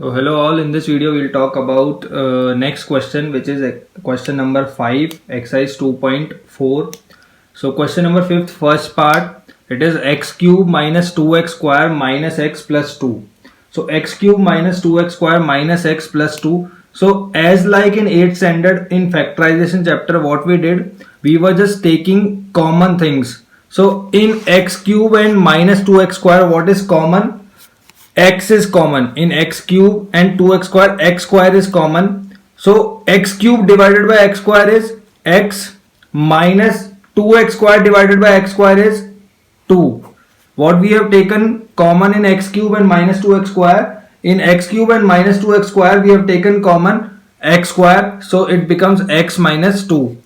So hello all, in this video we'll talk about next question, which is question number 5, exercise 2.4. So question number 5th, first part, it is x cube minus 2x square minus x plus 2. So x cube minus 2x square minus x plus 2. So as like in 8th standard in factorization chapter, what we did, we were just taking common things. So in x cube and minus 2x square, what is common? X is common in x cube and 2x square is common. So x cube divided by x square is x minus 2x square divided by x square is 2. What we have taken common in x cube and minus 2x square, in x cube and minus 2x square we have taken common x square, so it becomes x minus 2.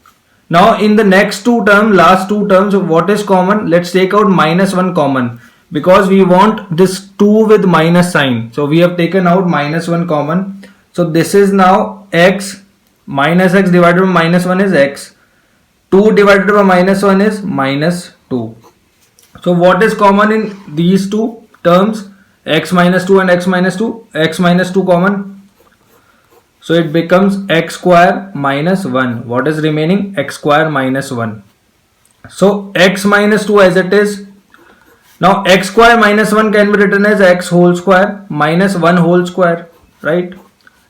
Now in the next two terms, last two terms, what is common? Let's take out minus 1 common, because we want this 2 with minus sign. So we have taken out minus 1 common. So this is now x minus x divided by minus 1 is x. 2 divided by minus 1 is minus 2. So what is common in these two terms? X minus 2 and x minus 2. X minus 2 common. So it becomes x square minus 1. What is remaining? X square minus 1. So x minus 2 as it is. Now x square minus 1 can be written as x whole square minus 1 whole square, right?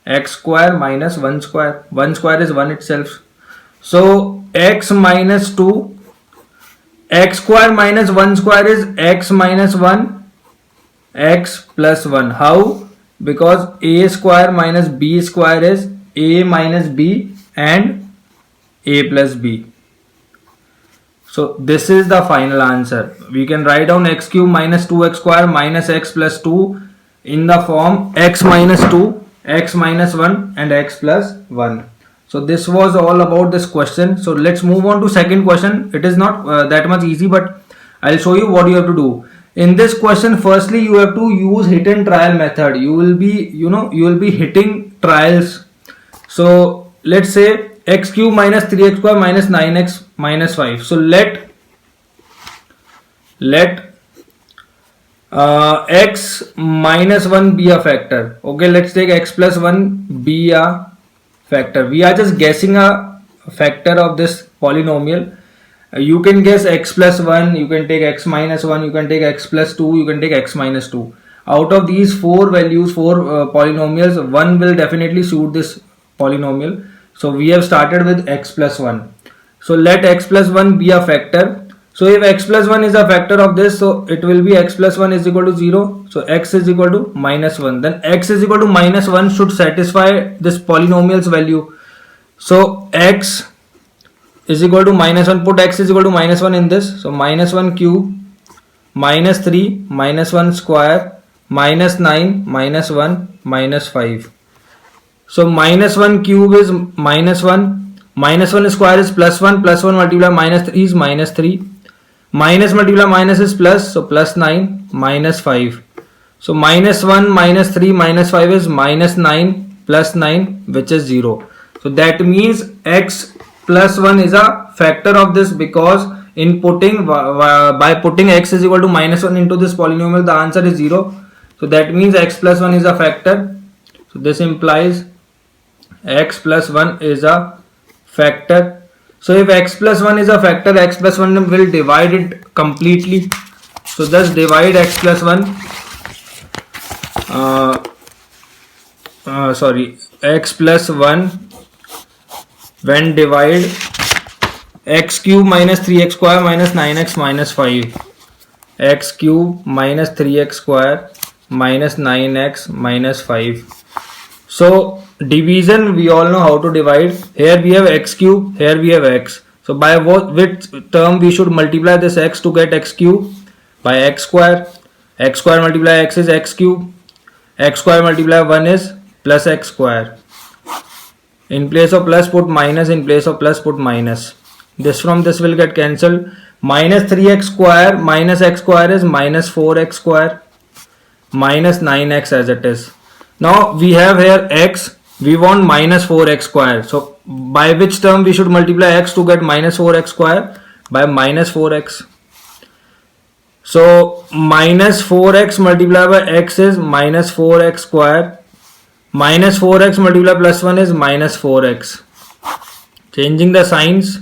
X square minus 1 square. 1 square is 1 itself. So x minus 2, x square minus 1 square is x minus 1, x plus 1. How? Because a square minus b square is a minus b and a plus b. So this is the final answer. We can write down x cube minus 2x square minus x plus 2 in the form x minus 2, x minus 1 and x plus 1. So this was all about this question. So let's move on to second question. It is not that much easy, but I'll show you what you have to do. In this question, firstly you have to use hit and trial method. You will be hitting trials. So let's say x cube minus 3x square minus 9x minus 5. So let x minus 1 be a factor. Okay, let's take x plus 1 be a factor. We are just guessing a factor of this polynomial. You can guess x plus 1, you can take x minus 1, you can take x plus 2, you can take x minus 2. Out of these four values, polynomials, one will definitely suit this polynomial. So we have started with x plus 1. So let x plus 1 be a factor. So if x plus 1 is a factor of this, so it will be x plus 1 is equal to 0. So x is equal to minus 1. Then x is equal to minus 1 should satisfy this polynomial's value. So x is equal to minus 1. Put x is equal to minus 1 in this. So minus 1 cube, minus 3, minus 1 square, minus 9, minus 1, minus 5. So minus 1 cube is minus 1, minus 1 square is plus 1 multiply minus 3 is minus 3, minus multiply minus is plus, so plus 9, minus 5. So minus 1, minus 3, minus 5 is minus 9 plus 9, which is 0. So that means x plus 1 is a factor of this, because in by putting x is equal to minus 1 into this polynomial, the answer is 0. So that means x plus 1 is a factor. So this implies x plus 1 is a factor. So if x plus 1 is a factor, x plus 1 will divide it completely. So thus divide x plus 1, x plus 1 when divide x cube minus 3x square minus 9x minus 5, x cube minus 3x square minus 9x minus 5. So division, we all know how to divide. Here we have x cube, here we have x. So by which term we should multiply this x to get x cube? By x square. X square multiply x is x cube. X square multiply 1 is plus x square. In place of plus put minus, in place of plus put minus. This from this will get cancelled. Minus 3x square minus x square is minus 4x square minus 9x as it is. Now we have here x, we want minus 4x square. So by which term we should multiply x to get minus 4x square? By minus 4x. So minus 4x multiplied by x is minus 4x square minus 4x multiplied plus 1 is minus 4x. Changing the signs.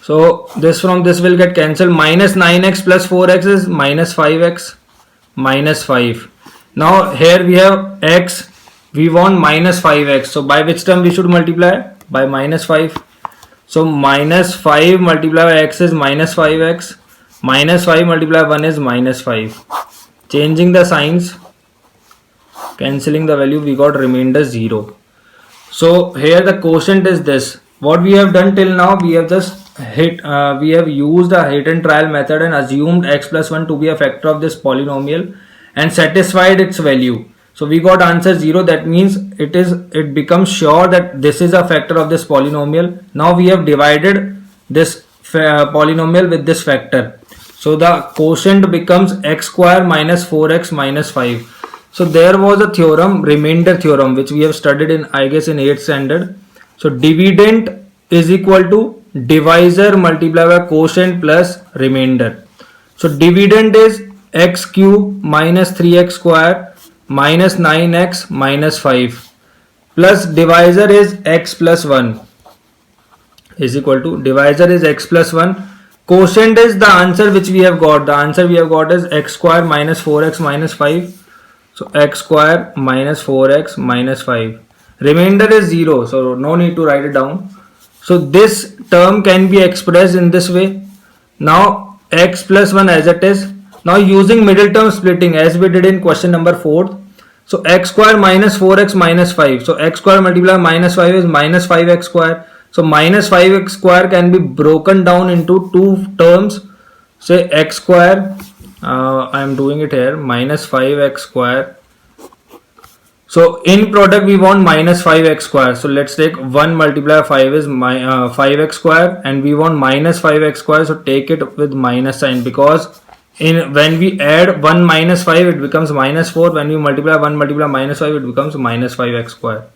So this from this will get cancelled. Minus 9x plus 4x is minus 5x, minus 5. Now here we have x, we want minus 5x. So by which term we should multiply? By minus 5. So minus 5 multiplied by x is minus 5x. Minus 5 multiplied by 1 is minus 5. Changing the signs, cancelling the value, we got remainder 0. So here the quotient is this. What we have done till now, we have just we have used a hit and trial method and assumed x plus 1 to be a factor of this polynomial and satisfied its value. So we got answer 0. That means it becomes sure that this is a factor of this polynomial. Now we have divided this polynomial with this factor. So the quotient becomes x square minus 4x minus 5. So there was a theorem, remainder theorem, which we have studied in, I guess, in 8th standard. So dividend is equal to divisor multiplied by quotient plus remainder. So dividend is x cube minus 3x square minus 9x minus 5 plus divisor is x plus 1 is equal to, divisor is x plus 1. Quotient is the answer which we have got. The answer we have got is x square minus 4x minus 5. So x square minus 4x minus 5. Remainder is 0. So no need to write it down. So this term can be expressed in this way. Now x plus 1 as it is. Now using middle term splitting as we did in question number 4. So x square minus 4x minus 5. So x square multiplied minus 5 is minus 5x square. So minus 5x square can be broken down into two terms. Say x square, I am doing it here, minus 5x square. So in product we want minus 5x square. So let's take 1 multiplied 5 is 5x square and we want minus 5x square. So take it with minus sign, because when we add 1 minus 5 it becomes minus 4. When we multiply 1 multiply minus 5 it becomes minus 5x square.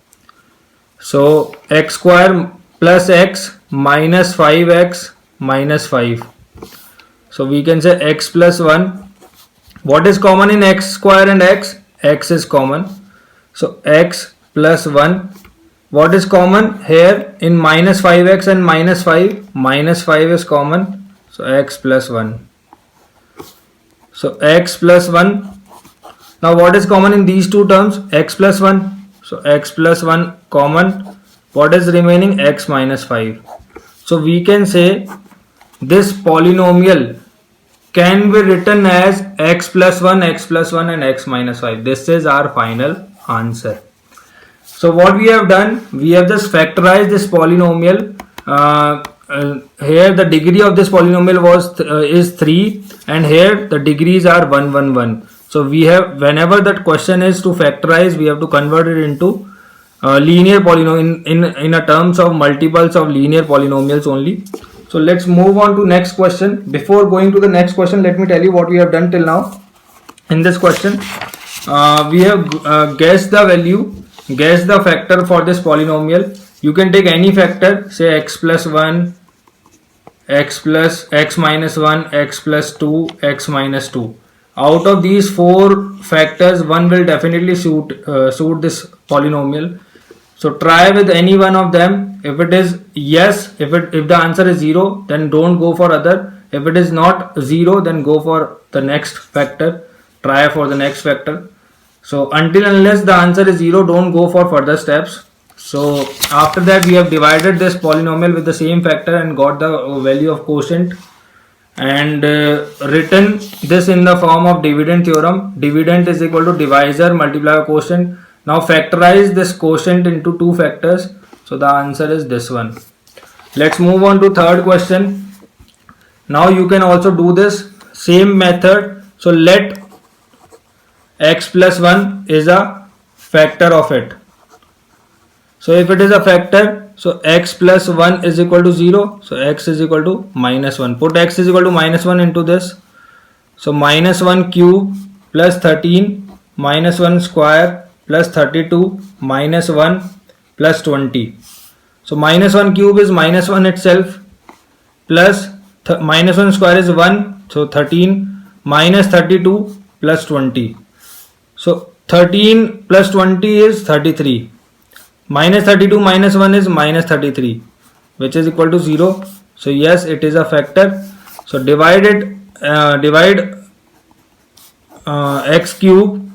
So x square plus x minus 5x minus 5. So we can say x plus 1. What is common in x square and x? X is common. So x plus 1. What is common here in minus 5x and minus 5? Minus 5 is common. So x plus 1. So x plus 1. Now what is common in these two terms? X plus 1. So x plus 1 common. What is remaining? X minus 5. So we can say this polynomial can be written as x plus 1 and x minus 5. This is our final answer. So what we have done, we have just factorized this polynomial. Here the degree of this polynomial is 3 and here the degrees are 1 1 1. So we have, whenever that question is to factorize, we have to convert it into linear polynomial in a terms of multiples of linear polynomials only. So let's move on to next question. Before going to the next question, let me tell you what we have done till now. In this question, we have guessed the value, guessed the factor for this polynomial. You can take any factor, say x plus 1, x plus x minus 1, x plus 2, x minus 2. Out of these four factors, one will definitely suit this polynomial. So try with any one of them. If it is yes, if the answer is 0, then don't go for other. If it is not 0, then go for the next factor. Try for the next factor. So until unless the answer is 0, don't go for further steps. So after that, we have divided this polynomial with the same factor and got the value of quotient and written this in the form of dividend theorem. Dividend is equal to divisor multiplied by quotient. Now factorize this quotient into two factors. So the answer is this one. Let's move on to third question. Now you can also do this same method. So let x plus 1 is a factor of it. So if it is a factor, so x plus 1 is equal to 0. So x is equal to minus 1. Put x is equal to minus 1 into this. So minus 1 cube plus 13 minus 1 square plus 32 minus 1 plus 20. So minus 1 cube is minus 1 itself plus minus 1 square is 1. So 13 minus 32 plus 20. So 13 plus 20 is 33. Minus 32 minus 1 is minus 33, which is equal to 0. So yes, it is a factor. So divide x cube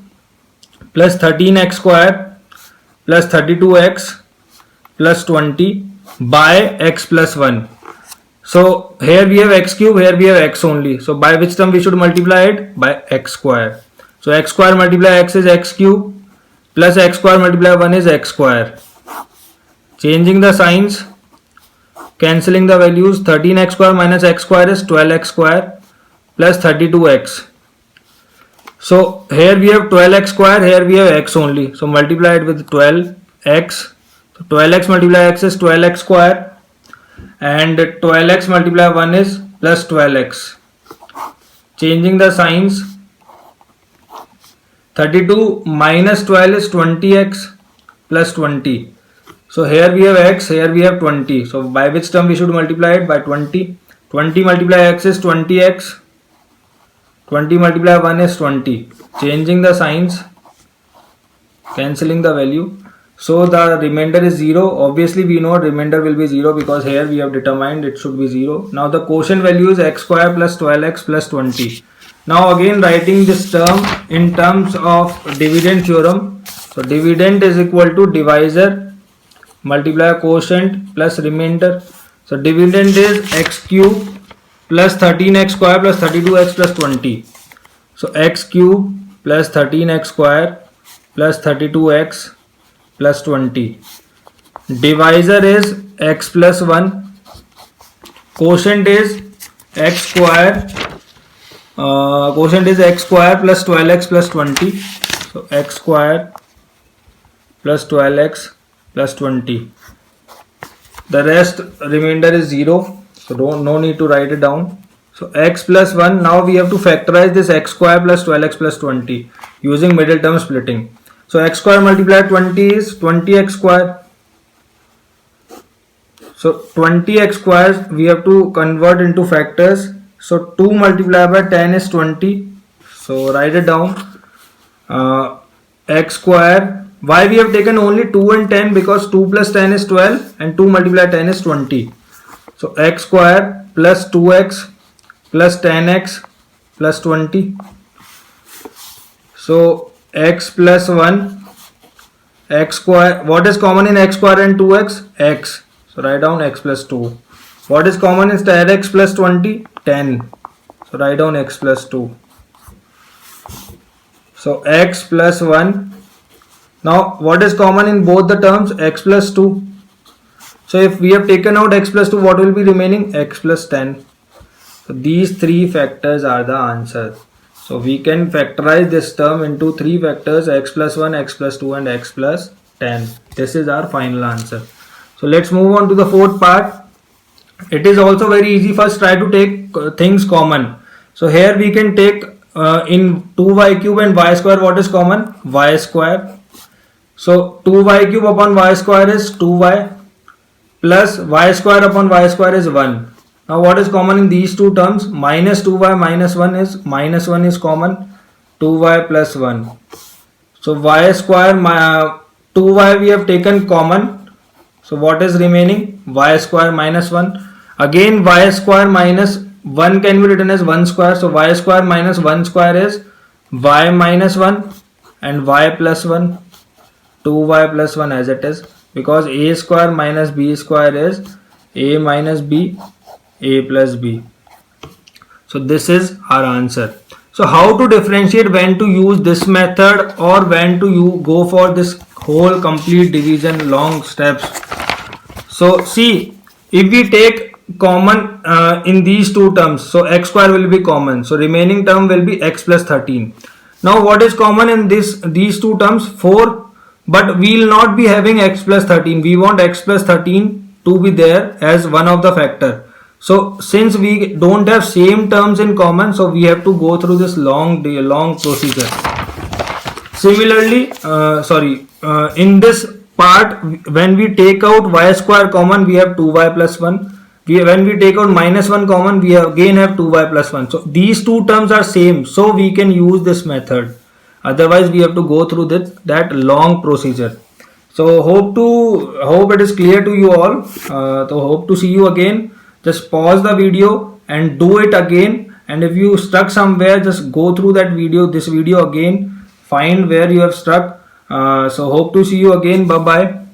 plus 13x square plus 32x plus 20 by x plus 1. So here we have x cube, here we have x only. So by which term we should multiply it? By x square. So x square multiply x is x cube plus x square multiply 1 is x square. Changing the signs, cancelling the values, 13x square minus x square is 12x square plus 32x. So here we have 12x square, here we have x only. So multiply it with 12x. So 12x multiply x is 12x square and 12x multiply 1 is plus 12x. Changing the signs, 32 minus 12 is 20x plus 20. So here we have x, here we have 20. So by which term we should multiply it? By 20. 20 multiply x is 20x. 20 multiply 1 is 20. Changing the signs, cancelling the value. So the remainder is 0. Obviously we know remainder will be 0 because here we have determined it should be 0. Now the quotient value is x square plus 12x plus 20. Now again writing this term in terms of dividend theorem. So dividend is equal to divisor multiply quotient plus remainder. So dividend is x cube plus 13x square plus 32x plus 20. So x cube plus 13x square plus 32x plus 20. Divisor is x plus 1. Quotient is x square. Quotient is x square plus 12x plus 20. So x square plus 12x plus 20. The rest remainder is 0. So no need to write it down. So x plus 1. Now we have to factorize this x square plus 12x plus 20 using middle term splitting. So x square multiplied 20 is 20x square. So 20x square we have to convert into factors. So 2 multiplied by 10 is 20. So write it down. X square. Why we have taken only 2 and 10? Because 2 plus 10 is 12 and 2 multiplied 10 is 20. So x square plus 2x plus 10x plus 20. So x plus 1, x square. What is common in x square and 2x? X. So write down x plus 2. What is common in 10x plus 20? 10. So write down x plus 2. So x plus 1. Now what is common in both the terms? X plus 2. So if we have taken out x plus 2, what will be remaining? X plus 10. So these three factors are the answer. So we can factorize this term into three factors: x plus 1, x plus 2 and x plus 10. This is our final answer. So let's move on to the fourth part. It is also very easy. First try to take things common. So here we can take in 2y cube and y square, what is common? Y square. So 2y cube upon y square is 2y plus y square upon y square is 1. Now what is common in these two terms? Minus 2y minus 1 is minus 1 is common. 2y plus 1. So y square 2y we have taken common. So what is remaining? Y square minus 1. Again y square minus 1 can be written as 1 square. So y square minus 1 square is y minus 1 and y plus 1. 2y plus 1 as it is, because a square minus b square is a minus b, a plus b. So this is our answer. So how to differentiate, when to use this method or when to you go for this whole complete division long steps. So see, if we take common in these two terms, so x square will be common, so remaining term will be x plus 13. Now what is common in these two terms? 4. But we will not be having x plus 13. We want x plus 13 to be there as one of the factor. So since we don't have same terms in common, so we have to go through this long procedure. Similarly, in this part, when we take out y square common, we have 2y plus 1. When we take out minus 1 common, we again have 2y plus 1. So these two terms are same, so we can use this method. Otherwise we have to go through that long procedure. So hope it is clear to you all. So hope to see you again. Just pause the video and do it again. And if you stuck somewhere, just go through this video again. Find where you have stuck. So hope to see you again. Bye bye.